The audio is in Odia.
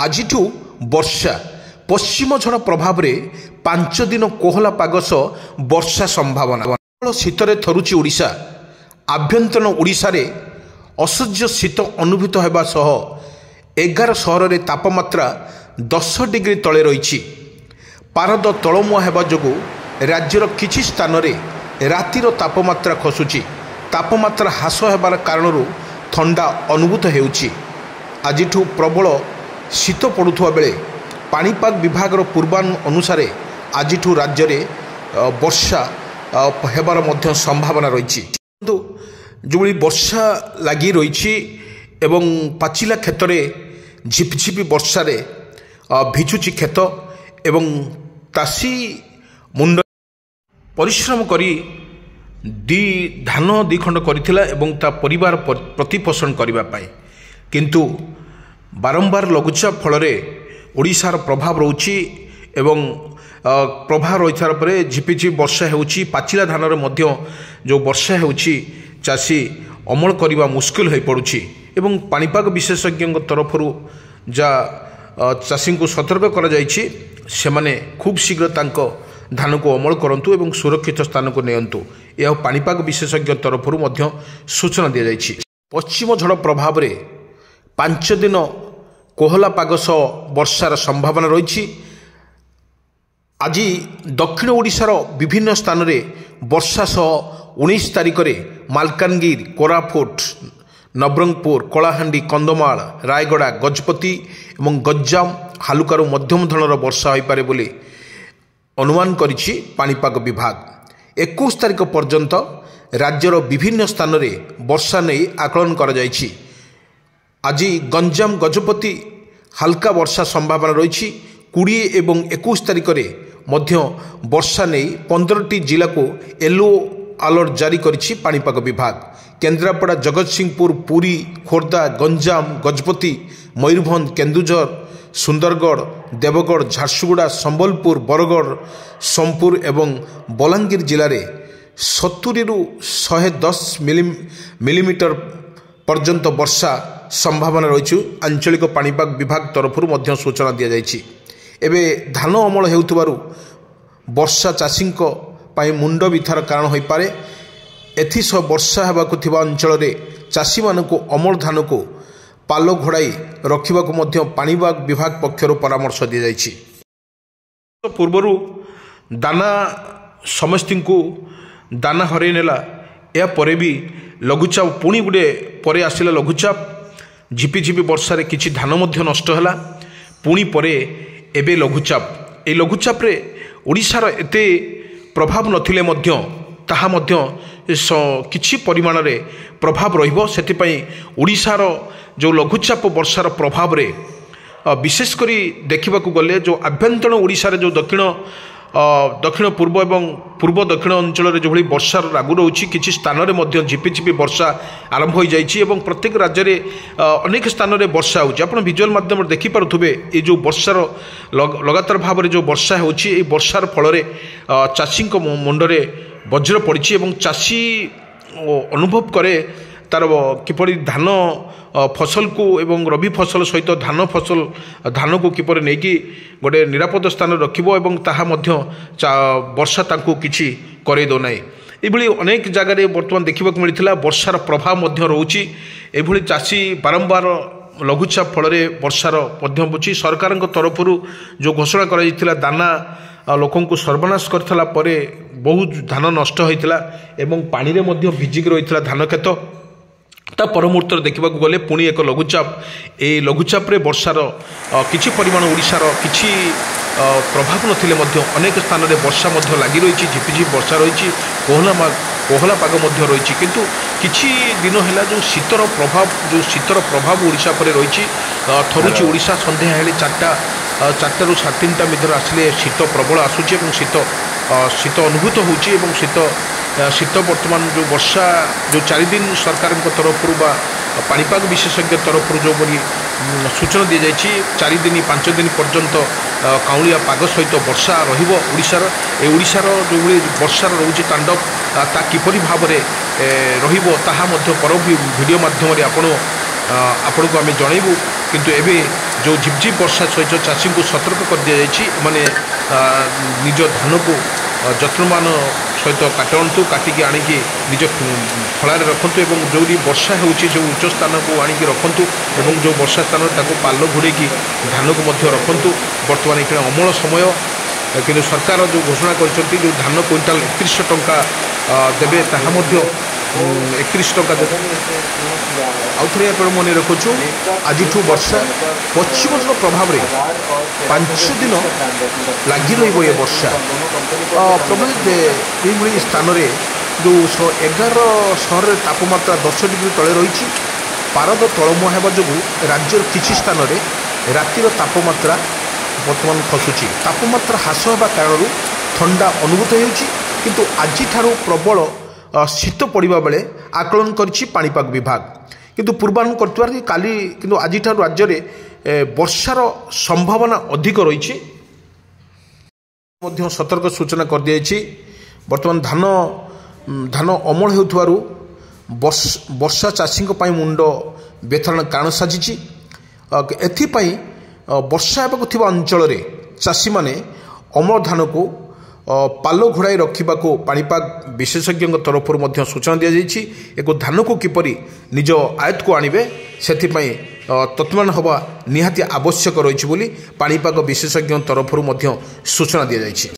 ଆଜିଠୁ ବର୍ଷା ପଶ୍ଚିମ ଝଡ଼ ପ୍ରଭାବରେ 5 ଦିନ କୋହଲା ପାଗ ସହ ବର୍ଷା ସମ୍ଭାବନା। ଶୀତରେ ଥରୁଛି ଓଡ଼ିଶା। ଆଭ୍ୟନ୍ତରୀଣ ଓଡ଼ିଶାରେ ଅସହ୍ୟ ଶୀତ ଅନୁଭୂତ ହେବା ସହ 11 ସହରରେ ତାପମାତ୍ରା 10 ଡିଗ୍ରୀ ତଳେ ରହିଛି। ପାରଦ ତଳମୁହାଁ ହେବା ଯୋଗୁଁ ରାଜ୍ୟର କିଛି ସ୍ଥାନରେ ରାତିର ତାପମାତ୍ରା ଖସୁଛି। ତାପମାତ୍ରା ହ୍ରାସ ହେବାର କାରଣରୁ ଥଣ୍ଡା ଅନୁଭୂତ ହେଉଛି। ଆଜିଠୁ ପ୍ରବଳ ଶୀତ ପଡ଼ୁଥିବା ବେଳେ ପାଣିପାଗ ବିଭାଗର ପୂର୍ବାନୁମାନ ଅନୁସାରେ ଆଜିଠୁ ରାଜ୍ୟରେ ବର୍ଷା ହେବାର ମଧ୍ୟ ସମ୍ଭାବନା ରହିଛି। କିନ୍ତୁ ଯେଉଁଭଳି ବର୍ଷା ଲାଗି ରହିଛି ଏବଂ ପାଚିଲା କ୍ଷେତରେ ଝିପିଝିପି ବର୍ଷାରେ ଭିଜୁଛି କ୍ଷେତ ଏବଂ ଚାଷୀ ମୁଣ୍ଡ ପରିଶ୍ରମ କରି ଧାନ 2 ଖଣ୍ଡ କରିଥିଲା ଏବଂ ତା ପରିବାର ପ୍ରତିପୋଷଣ କରିବା ପାଇଁ। କିନ୍ତୁ ବାରମ୍ବାର ଲଘୁଚାପ ଫଳରେ ଓଡ଼ିଶାର ପ୍ରଭାବ ରହୁଛି ଏବଂ ପ୍ରଭାବ ରହିଥିବା ପରେ ଝିପିଝିପି ବର୍ଷା ହେଉଛି। ପାଚିଲା ଧାନରେ ମଧ୍ୟ ଯେଉଁ ବର୍ଷା ହେଉଛି ଚାଷୀ ଅମଳ କରିବା ମୁସ୍କିଲ ହୋଇପଡ଼ୁଛି ଏବଂ ପାଣିପାଗ ବିଶେଷଜ୍ଞଙ୍କ ତରଫରୁ ଯାହା ଚାଷୀଙ୍କୁ ସତର୍କ କରାଯାଇଛି ସେମାନେ ଖୁବ୍ ଶୀଘ୍ର ତାଙ୍କ ଧାନକୁ ଅମଳ କରନ୍ତୁ ଏବଂ ସୁରକ୍ଷିତ ସ୍ଥାନକୁ ନିଅନ୍ତୁ। ଏହା ପାଣିପାଗ ବିଶେଷଜ୍ଞ ତରଫରୁ ମଧ୍ୟ ସୂଚନା ଦିଆଯାଇଛି। ପଶ୍ଚିମ ଝଡ଼ ପ୍ରଭାବରେ 5 ଦିନ କୋହଲା ପାଗ ସହ ବର୍ଷାର ସମ୍ଭାବନା ରହିଛି। ଆଜି ଦକ୍ଷିଣ ଓଡ଼ିଶାର ବିଭିନ୍ନ ସ୍ଥାନରେ ବର୍ଷା ସହ 19 ତାରିଖରେ ମାଲକାନଗିରି, କୋରାପୁଟ, ନବରଙ୍ଗପୁର, କଳାହାଣ୍ଡି, କନ୍ଧମାଳ, ରାୟଗଡ଼ା, ଗଜପତି ଏବଂ ଗଞ୍ଜାମ ହାଲୁକାରୁ ମଧ୍ୟମ ଧରଣର ବର୍ଷା ହୋଇପାରେ ବୋଲି ଅନୁମାନ କରିଛି ପାଣିପାଗ ବିଭାଗ। 21 ତାରିଖ ପର୍ଯ୍ୟନ୍ତ ରାଜ୍ୟର ବିଭିନ୍ନ ସ୍ଥାନରେ ବର୍ଷା ନେଇ ଆକଳନ କରାଯାଇଛି। ଆଜି ଗଞ୍ଜାମ, ଗଜପତି ହାଲକା ବର୍ଷା ସମ୍ଭାବନା ରହିଛି। 20 ଏବଂ 21 ତାରିଖରେ ମଧ୍ୟ ବର୍ଷା ନେଇ 15ଟି ଜିଲ୍ଲାକୁ ୟେଲୋ ଆଲର୍ଟ ଜାରି କରିଛି ପାଣିପାଗ ବିଭାଗ। କେନ୍ଦ୍ରାପଡ଼ା, ଜଗତସିଂହପୁର, ପୁରୀ, ଖୋର୍ଦ୍ଧା, ଗଞ୍ଜାମ, ଗଜପତି, ମୟୂରଭଞ୍ଜ, କେନ୍ଦୁଝର, ସୁନ୍ଦରଗଡ଼, ଦେବଗଡ଼, ଝାରସୁଗୁଡ଼ା, ସମ୍ବଲପୁର, ବରଗଡ଼, ସୋନପୁର ଏବଂ ବଲାଙ୍ଗୀର ଜିଲ୍ଲାରେ 70ରୁ 110 ମିଲିମିଟର ପର୍ଯ୍ୟନ୍ତ ବର୍ଷା ସମ୍ଭାବନା ରହିଛି। ଆଞ୍ଚଳିକ ପାଣିପାଗ ବିଭାଗ ତରଫରୁ ମଧ୍ୟ ସୂଚନା ଦିଆଯାଇଛି। ଏବେ ଧାନ ଅମଳ ହେଉଥିବାରୁ ବର୍ଷା ଚାଷୀଙ୍କ ପାଇଁ ମୁଣ୍ଡ ବିଥାର କାରଣ ହୋଇପାରେ। ଏଥିସହ ବର୍ଷା ହେବାକୁ ଥିବା ଅଞ୍ଚଳରେ ଚାଷୀମାନଙ୍କୁ ଅମଳ ଧାନକୁ ପାଲ ଘୋଡ଼ାଇ ରଖିବାକୁ ମଧ୍ୟ ପାଣିପାଗ ବିଭାଗ ପକ୍ଷରୁ ପରାମର୍ଶ ଦିଆଯାଇଛି। ପୂର୍ବରୁ ଦାନା ସମସ୍ତଙ୍କୁ ଦାନା ହରାଇ ନେଲା। ଏହାପରେ ବି ଲଘୁଚାପ ପୁଣି ଗୋଟିଏ ପରେ ଆସିଲା ଲଘୁଚାପ। ଝିପିଝିପି ବର୍ଷାରେ କିଛି ଧାନ ମଧ୍ୟ ନଷ୍ଟ ହେଲା। ପୁଣି ପରେ ଏବେ ଲଘୁଚାପ। ଏହି ଲଘୁଚାପରେ ଓଡ଼ିଶାର ଏତେ ପ୍ରଭାବ ନଥିଲେ ମଧ୍ୟ ତାହା ମଧ୍ୟ କିଛି ପରିମାଣରେ ପ୍ରଭାବ ରହିବ। ସେଥିପାଇଁ ଓଡ଼ିଶାର ଯେଉଁ ଲଘୁଚାପ ବର୍ଷାର ପ୍ରଭାବରେ ବିଶେଷ କରି ଦେଖିବାକୁ ଗଲେ ଯେଉଁ ଆଭ୍ୟନ୍ତରୀଣ ଓଡ଼ିଶାରେ ଯେଉଁ ଦକ୍ଷିଣ ପୂର୍ବ ଏବଂ ପୂର୍ବ ଦକ୍ଷିଣ ଅଞ୍ଚଳରେ ଯେଉଁଭଳି ବର୍ଷାର ଲାଗୁ ରହୁଛି, କିଛି ସ୍ଥାନରେ ମଧ୍ୟ ଝିପିଝିପି ବର୍ଷା ଆରମ୍ଭ ହୋଇଯାଇଛି ଏବଂ ପ୍ରତ୍ୟେକ ରାଜ୍ୟରେ ଅନେକ ସ୍ଥାନରେ ବର୍ଷା ହେଉଛି। ଆପଣ ଭିଜୁଆଲ ମାଧ୍ୟମରେ ଦେଖିପାରୁଥିବେ ଏ ଯେଉଁ ବର୍ଷାର ଲଗାତାର ଭାବରେ ଯେଉଁ ବର୍ଷା ହେଉଛି, ଏହି ବର୍ଷାର ଫଳରେ ଚାଷୀଙ୍କ ମୁଣ୍ଡରେ ବଜ୍ର ପଡ଼ିଛି ଏବଂ ଚାଷୀ ଅନୁଭବ କରେ ତାର କିପରି ଧାନ ଫସଲକୁ ଏବଂ ରବି ଫସଲ ସହିତ ଧାନକୁ କିପରି ନେଇକି ଗୋଟେ ନିରାପଦ ସ୍ଥାନରେ ରଖିବ ଏବଂ ତାହା ମଧ୍ୟ ବର୍ଷା ତାଙ୍କୁ କିଛି କରେଇ ଦେଉନାହିଁ। ଏଭଳି ଅନେକ ଜାଗାରେ ବର୍ତ୍ତମାନ ଦେଖିବାକୁ ମିଳିଥିଲା ବର୍ଷାର ପ୍ରଭାବ ମଧ୍ୟ ରହୁଛି। ଏଭଳି ଚାଷୀ ବାରମ୍ବାର ଲଘୁଚାପ ଫଳରେ ବର୍ଷାର ମଧ୍ୟ ହେଉଛି। ସରକାରଙ୍କ ତରଫରୁ ଯେଉଁ ଘୋଷଣା କରାଯାଇଥିଲା ଦାନା ଲୋକଙ୍କୁ ସର୍ବନାଶ କରିଥିଲା ପରେ ବହୁତ ଧାନ ନଷ୍ଟ ହୋଇଥିଲା ଏବଂ ପାଣିରେ ମଧ୍ୟ ଭିଜିକି ରହିଥିଲା ଧାନ କ୍ଷେତ। ତା ପରମୁହୂର୍ତ୍ତରେ ଦେଖିବାକୁ ଗଲେ ପୁଣି ଏକ ଲଘୁଚାପ। ଏହି ଲଘୁଚାପରେ ବର୍ଷାର କିଛି ପରିମାଣ ଓଡ଼ିଶାର କିଛି ପ୍ରଭାବ ନଥିଲେ ମଧ୍ୟ ଅନେକ ସ୍ଥାନରେ ବର୍ଷା ମଧ୍ୟ ଲାଗି ରହିଛି। ଝିପିଝିପି ବର୍ଷା ରହିଛି, କୋହଲା ପାଗ ମଧ୍ୟ ରହିଛି। କିନ୍ତୁ କିଛି ଦିନ ହେଲା ଯେଉଁ ଶୀତର ପ୍ରଭାବ ଓଡ଼ିଶା ଉପରେ ରହିଛି, ଥରୁଛି ଓଡ଼ିଶା। ସନ୍ଧ୍ୟା ହେଲେ 4ଟାରୁ 3:30 ମଧ୍ୟରେ ଆସିଲେ ଶୀତ ପ୍ରବଳ ଆସୁଛି ଏବଂ ଶୀତ ଅନୁଭୂତ ହେଉଛି ଏବଂ ଶୀତ ବର୍ତ୍ତମାନ ଯେଉଁ ବର୍ଷା ଯେଉଁ 4 ଦିନ ସରକାରଙ୍କ ତରଫରୁ ବା ପାଣିପାଗ ବିଶେଷଜ୍ଞ ତରଫରୁ ଯେଉଁଭଳି ସୂଚନା ଦିଆଯାଇଛି 4 ଦିନ 5 ଦିନ ପର୍ଯ୍ୟନ୍ତ କାଉଁଳିଆ ପାଗ ସହିତ ବର୍ଷା ରହିବ ଓଡ଼ିଶାର। এই ଓଡ଼ିଶାର ଯେଉଁଭଳି ବର୍ଷାର ରହୁଛି ତାଣ୍ଡବ ତା କିପରି ଭାବରେ ରହିବ ତାହା ମଧ୍ୟ ପର ଭିଡ଼ିଓ ମାଧ୍ୟମରେ ଆପଣଙ୍କୁ ଆମେ ଜଣାଇବୁ। କିନ୍ତୁ ଏବେ जो झिपझिप वर्षा सहित चाषी को सतर्क कर दि जाइए माने निज धान को जत्नवान सहित काटतु काटिकी आणिकी निज खलार रखु और जो वर्षा हो उच्च स्थान को आणिकी रखु और जो वर्षा स्थान पाल घोड़े धान को रखु। बर्तमान ये अमल समय कि सरकार जो घोषणा कर जो धान क्विंटाल 3100 टंका देवे ताहा 31 टंका देवे। आउ थे आप मन रखुचु आज वर्षा पश्चिम प्रभाव में 5 दिन लगी ये वर्षा प्रभावित ये स्थान में जो 11 सहर तापमात्रा 10 डिग्री तले रही पारद तलमुआ होगा जो राज्यर किसी स्थान में रातिर तापमात्रा बर्तमान खसुची तापमात्रा ह्रास होगा कारण ठंडा अनुभूत होकिंतु आज प्रबल शीत पड़ा बेले आकलन करिपाग विभाग किंतु पूर्वानुमान कर काली किंतु आज राज्य में वर्षार संभावना अधिक रही सतर्क सूचना कर दी। बर्तमान धान अमल हो वर्षा चाषी मुंड व्यथारण कारण साजिची एथिपाई वर्षा होगा अंचल चाषी माने अमल धान को पाल घोड़ाई रखा पाणीपाग विशेषज्ञ तरफ सूचना दी जाइए एक धान को किपरि निज आयत को आणवे से तत्मान हवा निहाती आवश्यक रही पाणीपाग विशेषज्ञ तरफ सूचना दी जाइए।